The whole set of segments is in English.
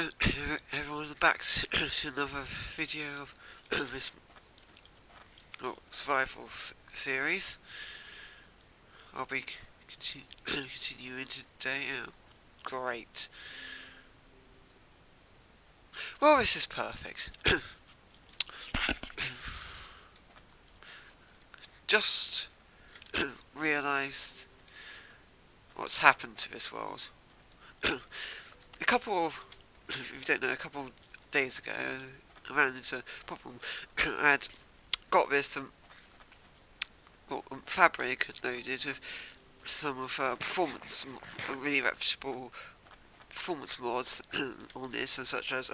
Hello everyone, back to another video of this survival series. I'll be continuing today. Oh, great. Well, this is perfect. Just realised what's happened to this world. A couple of days ago, I ran into a problem. I had got this fabric loaded with some of really reputable performance mods on this, such as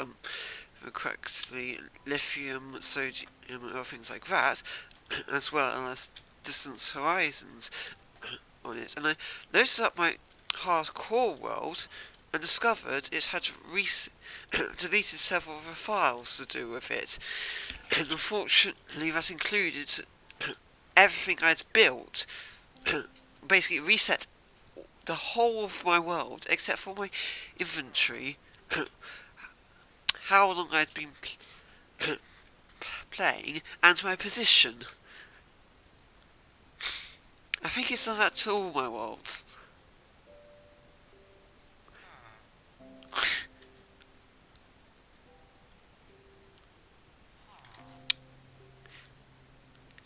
correctly lithium, sodium, and other things like that, as well as Distant Horizons on it. And I noticed up my hardcore world and discovered it had deleted several of the files to do with it. And unfortunately, that included everything I'd built. Basically, reset the whole of my world except for my inventory, how long I'd been playing, and my position. I think it's done that to all my worlds.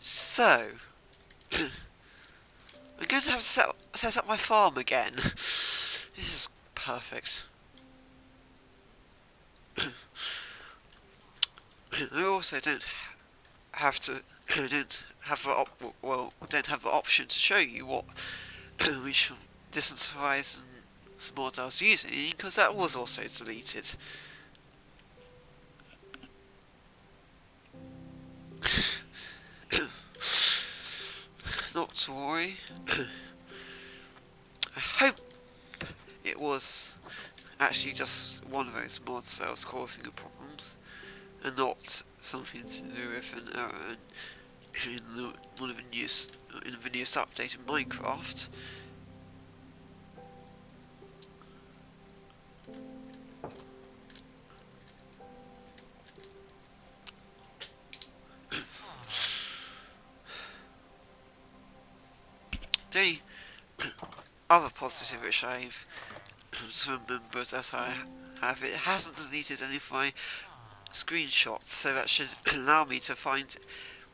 So, I'm going to have to set up my farm again. This is perfect. I also don't have the option to show you what which Distant Horizons mod I was using, because that was also deleted. Not to worry. I hope it was actually just one of those mods that was causing the problems, and not something to do with an error in the newest update in Minecraft. The other positive which I've remembered that I have, it hasn't deleted any of my screenshots, so that should allow me to find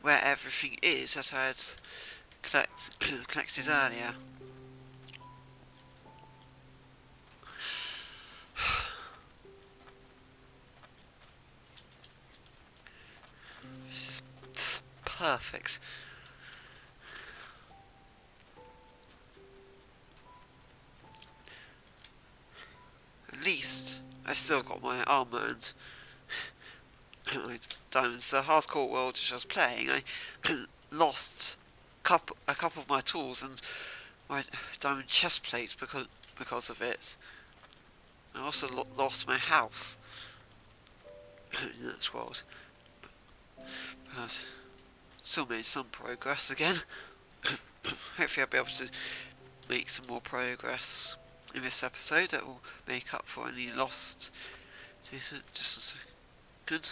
where everything is that I had collected earlier. This is perfect. At least I've still got my armour and my diamonds. The hardcore world which I was playing, I lost a couple of my tools and my diamond chest plate because of it. I also lost my house in that world, but still made some progress again. Hopefully I'll be able to make some more progress in this episode that will make up for any lost data. Just a second.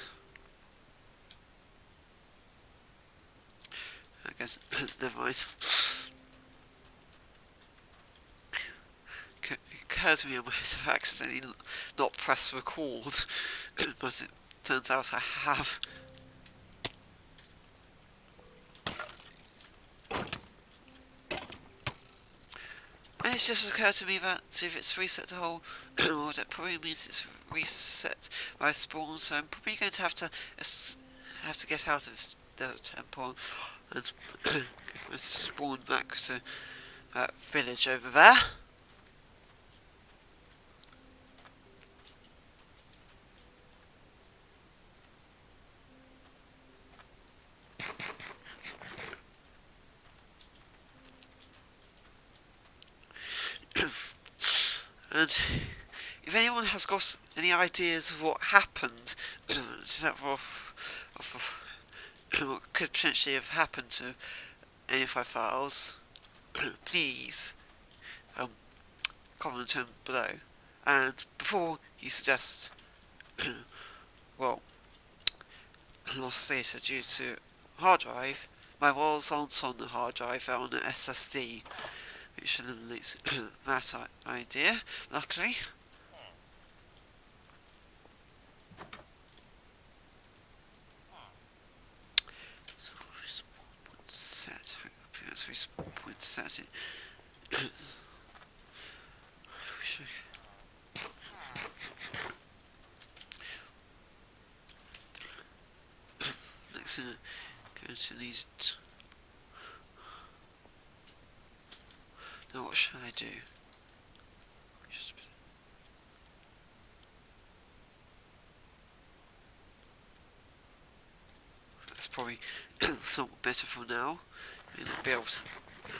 I guess never mind. It occurs to me I might have accidentally not pressed record, but it turns out I have. And it's just occurred to me that if it's reset the whole world, that probably means it's reset my spawn, so I'm probably going to have to get out of this desert temple and spawn back to that village over there. And if anyone has got any ideas of what happened, what could potentially have happened to any of my files, please comment down below. And before you suggest well, lost data due to hard drive. My files aren't on the hard drive, they're on the SSD, which eliminates that idea, luckily. So, respawn point set. Hopefully that's respawn point set. Next thing, go to these. Now, what should I do? That's probably somewhat better for now. May not be able to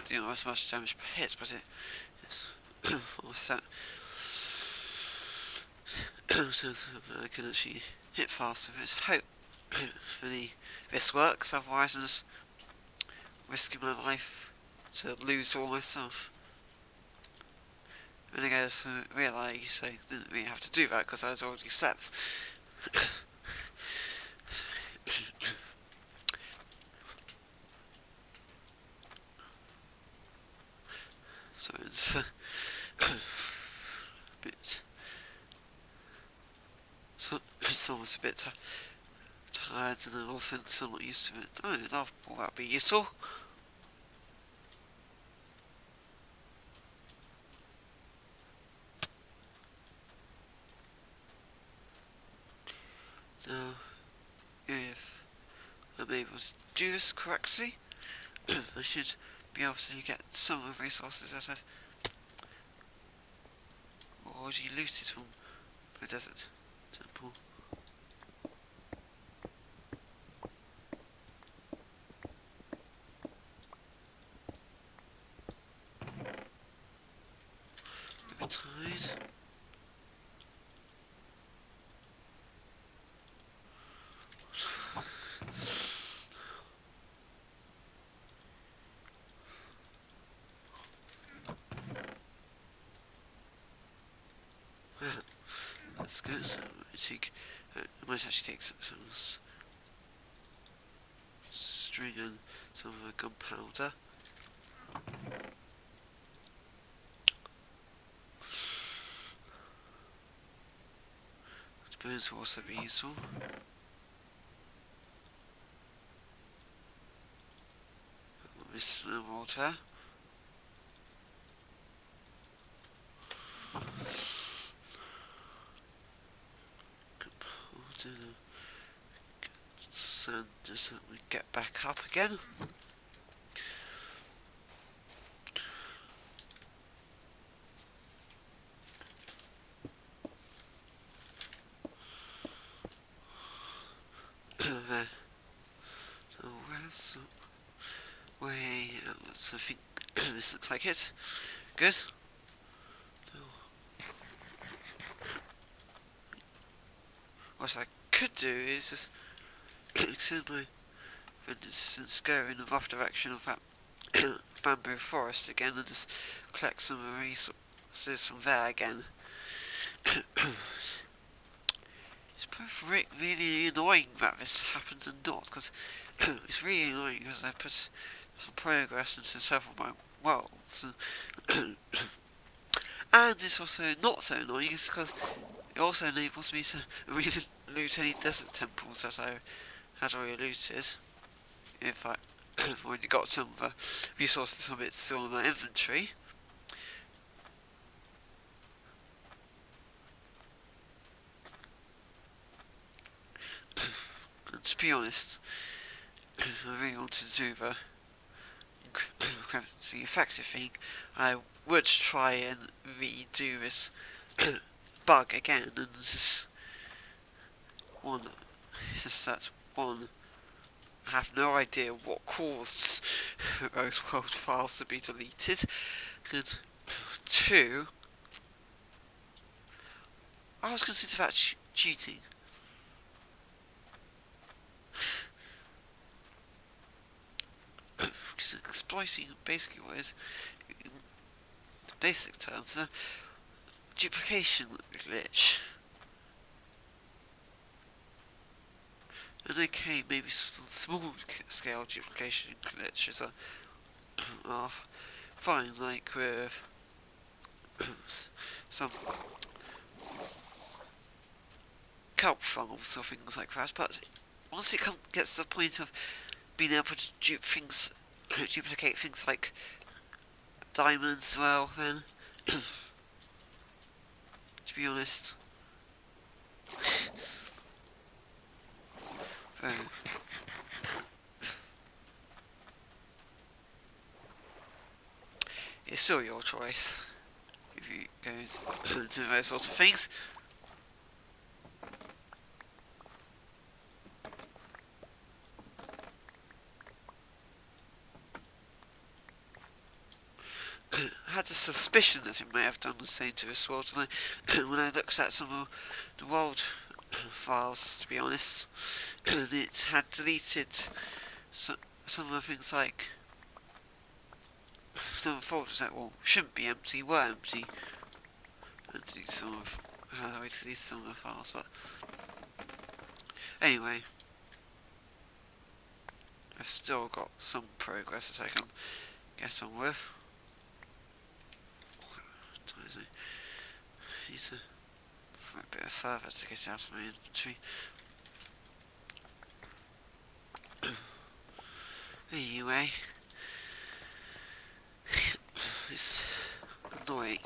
do as much damage per hit, but it is so I can actually hit faster with it. Hopefully this works, otherwise I'm just risking my life to lose all my stuff. And I guess realise I didn't really have to do that because I had already slept. So it's a bit. So it's almost a bit tired, and I also still not used to it. Oh, that'll be useful. Now, if I'm able to do this correctly, I should be able to get some of the resources that I've already looted from the desert temple. Bit tired. That's good. I might actually take some string and some of the gunpowder. The burns will also be useful. Miss the water. Sand just so we get back up again. There. So where's the way out? So I think this looks like it. Good. So, what I could do is just extend my distance, go in the rough direction of that bamboo forest again, and just collect some resources from there again. It's both really annoying that this happened and not, because it's really annoying because I put some progress into several of my worlds, and it's also not so annoying because it also enables me to really loot any desert temples that I had already looted. If I've already got some of the resources from it still in my inventory. And to be honest, if I really wanted to do the effective thing, I would try and redo this bug again, and this one, that's one. I have no idea what caused those world files to be deleted, and two, I was considered that cheating. Because exploiting basically what is, in basic terms, a duplication glitch. And okay, maybe some small scale duplication glitches are fine, like with some kelp farms or things like that, but once it gets to the point of being able to duplicate things like diamonds, well then, to be honest, though, it's still your choice if you go into those sorts of things. I had a suspicion that it may have done the same to this world when I looked at some of the world files, to be honest. It had deleted some of the things like some of the folders that shouldn't be empty were empty, and delete some of how I deleted some of the files. But anyway, I've still got some progress that I can get on with. I need to for a bit further to get out of my inventory. Anyway, it's annoying.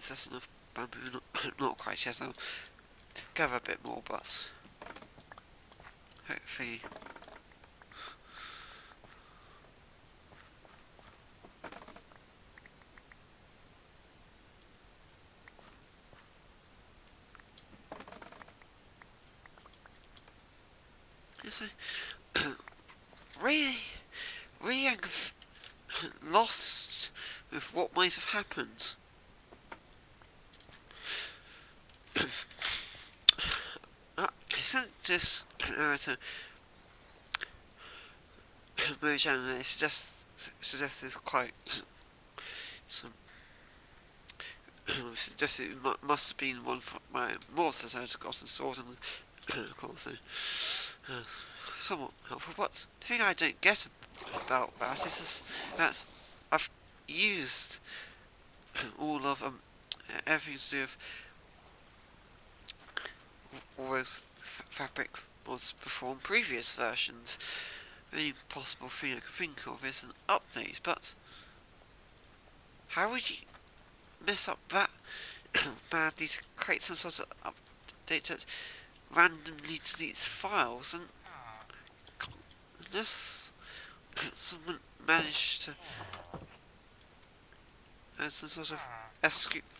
Is that enough bamboo? Not quite yet. I'll gather a bit more, but hopefully. Yes, I really I'm lost with what might have happened. Isn't this narrator Mojang? It's just suggests there's quite some. Just it must have been one of my mods that I'd gotten stored, and of course, somewhat helpful. But the thing I don't get about that is that I've used all of everything to do with all those fabric mods before in previous versions. The only possible thing I can think of is an update, but how would you mess up that badly to create some sort of update that randomly deletes files? And unless someone managed to add some sort of SQL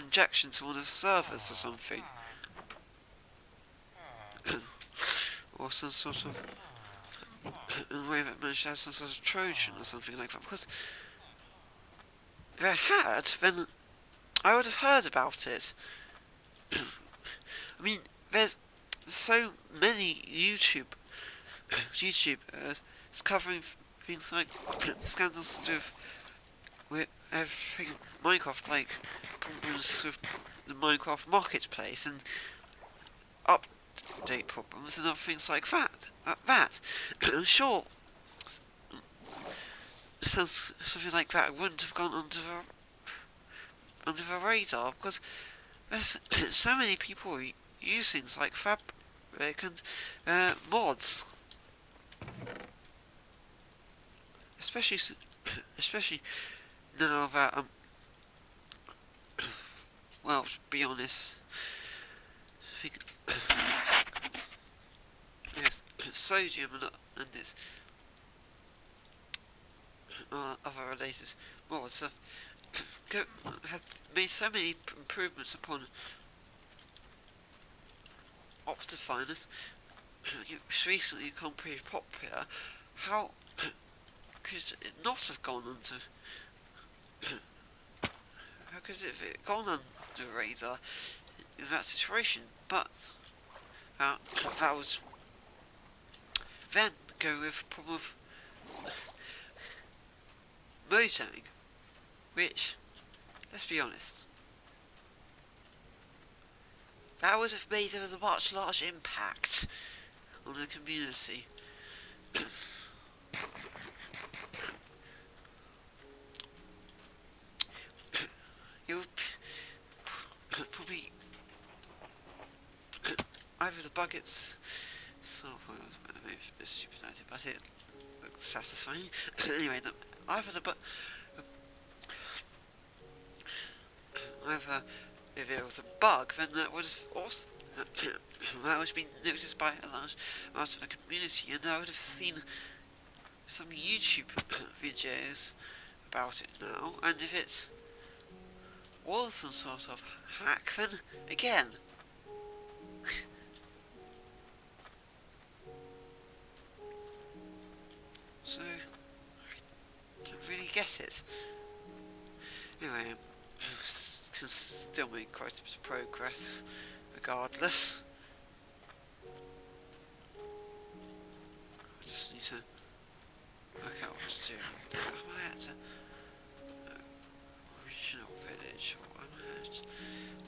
injection to one of the servers or something, or some sort of way that managed to have some sort of Trojan or something like that, because if I had, then I would have heard about it. I mean, there's so many YouTubers covering things like scandals to do with everything Minecraft, like problems with the Minecraft marketplace and update problems and other things like that. I'm sure something like that wouldn't have gone under the radar, because there's so many people use things like Fabric and mods, especially now that well, to be honest, I think sodium and its other related mods have made so many improvements upon Optifiners, which recently become pretty popular. How could it not have gone under? How could it have gone under the radar in that situation? But that was then go with a problem of Mojang, which, let's be honest, that would have made a much larger impact on the community. It would probably either the bug itself, maybe a bit stupid idea, but it looks satisfying. Anyway, either the bug, either if it was a bug, then that would have also that would have been noticed by a large amount of the community, and I would have seen some YouTube videos about it now. And if it was some sort of hack, then again, so I don't really get it. Anyway, can still make quite a bit of progress regardless. I just need to work out what to do. Am I at the original village, or am I at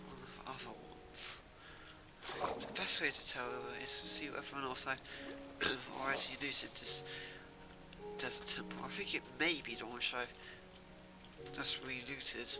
one of the other ones? The best way to tell is to see whether or not I've already looted this desert temple. I think it may be the one which I've just re-looted.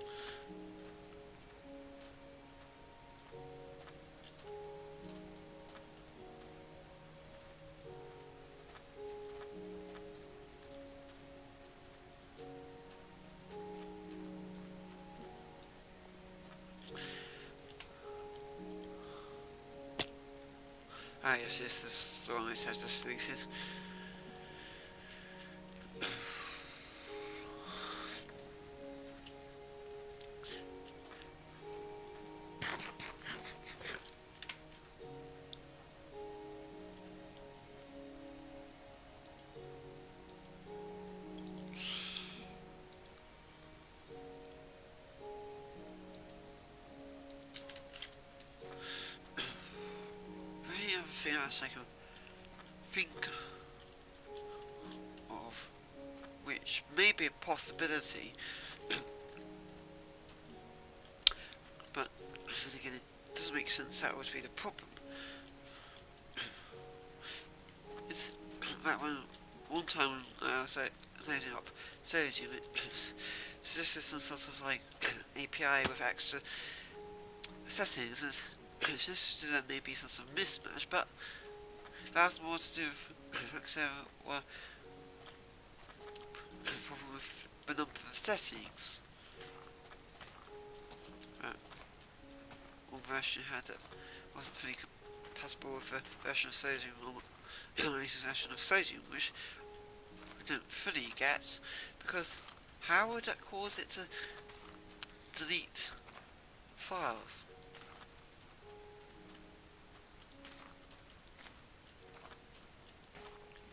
Ah yes, this is the one I said just looted. Thing else I can think of, which may be a possibility, but then again it doesn't make sense that would be the problem. It's that one time when I was loading up Sodium, it's just some sort of like API with extra settings. It's just maybe some sort of mismatch, but that has more to do with were problem with the number of settings. One version had it wasn't fully compatible with the version of Sodium, or the latest version of Sodium, which I don't fully get, because how would that cause it to delete files?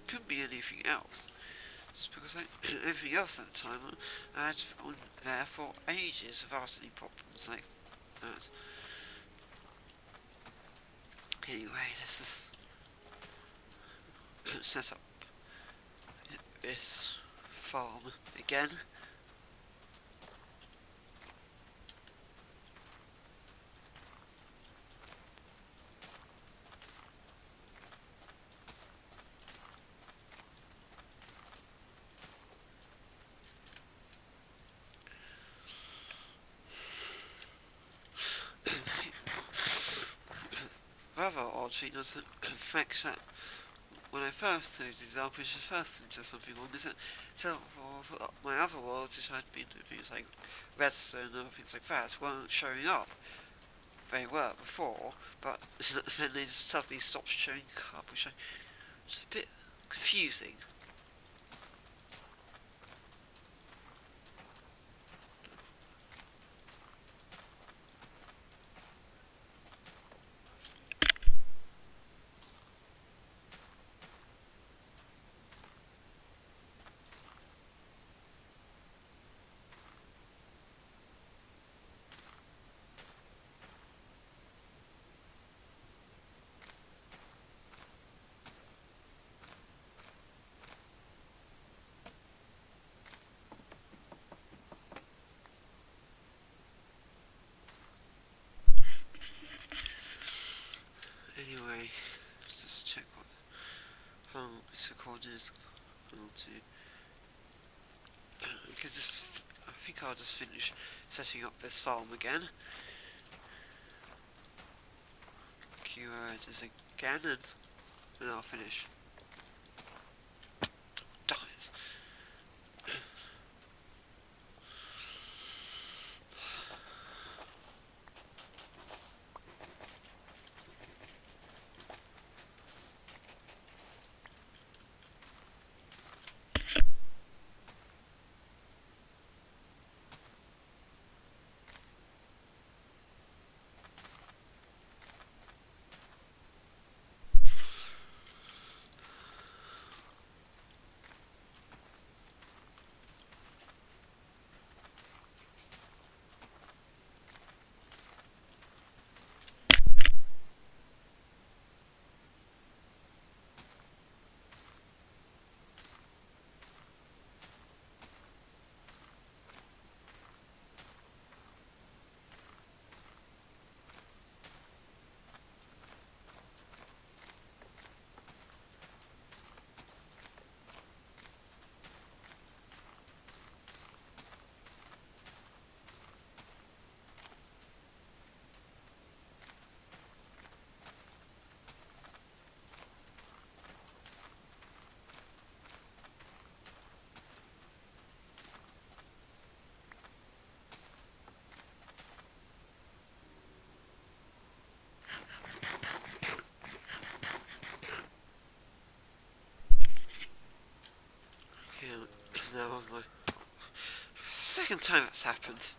Couldn't be anything else. It's because everything else at the time I had on there for ages without any problems like that. Anyway, let's just set up this farm again. Rather odd thing is the fact that when I first loaded it up, which is first into something on this, so for my other worlds, which had been things like redstone and things like that, weren't showing up. They were before, but then they suddenly stopped showing up, which I It's a bit confusing. Anyway, let's just check how long this recording is going to. Because this, I think I'll just finish setting up this farm again. Keywords again, and then I'll finish. Darn it. Now on my second time that's happened.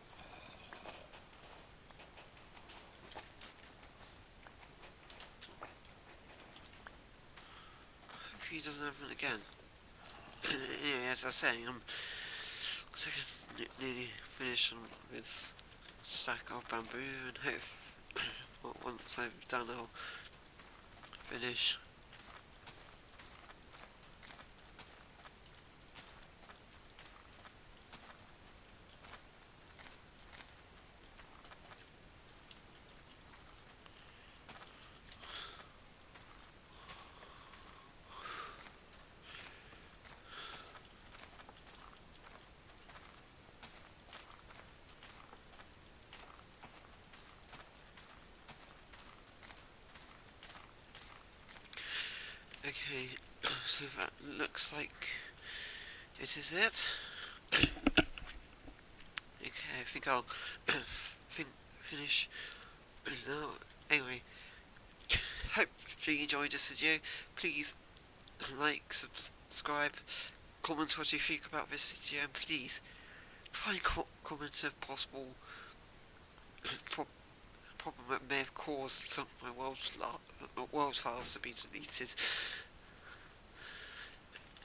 Hope he doesn't happen again. Anyway, as I was saying, I'm nearly finished with stack of bamboo, and hope once I've done, I'll finish. Okay, so that looks like this is it. Okay, I think I'll finish now. Anyway, hope you enjoyed this video. Please like, subscribe, comment what you think about this video, and please try and comment if possible problem that may have caused some of my world files to be deleted.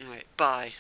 Anyway, bye.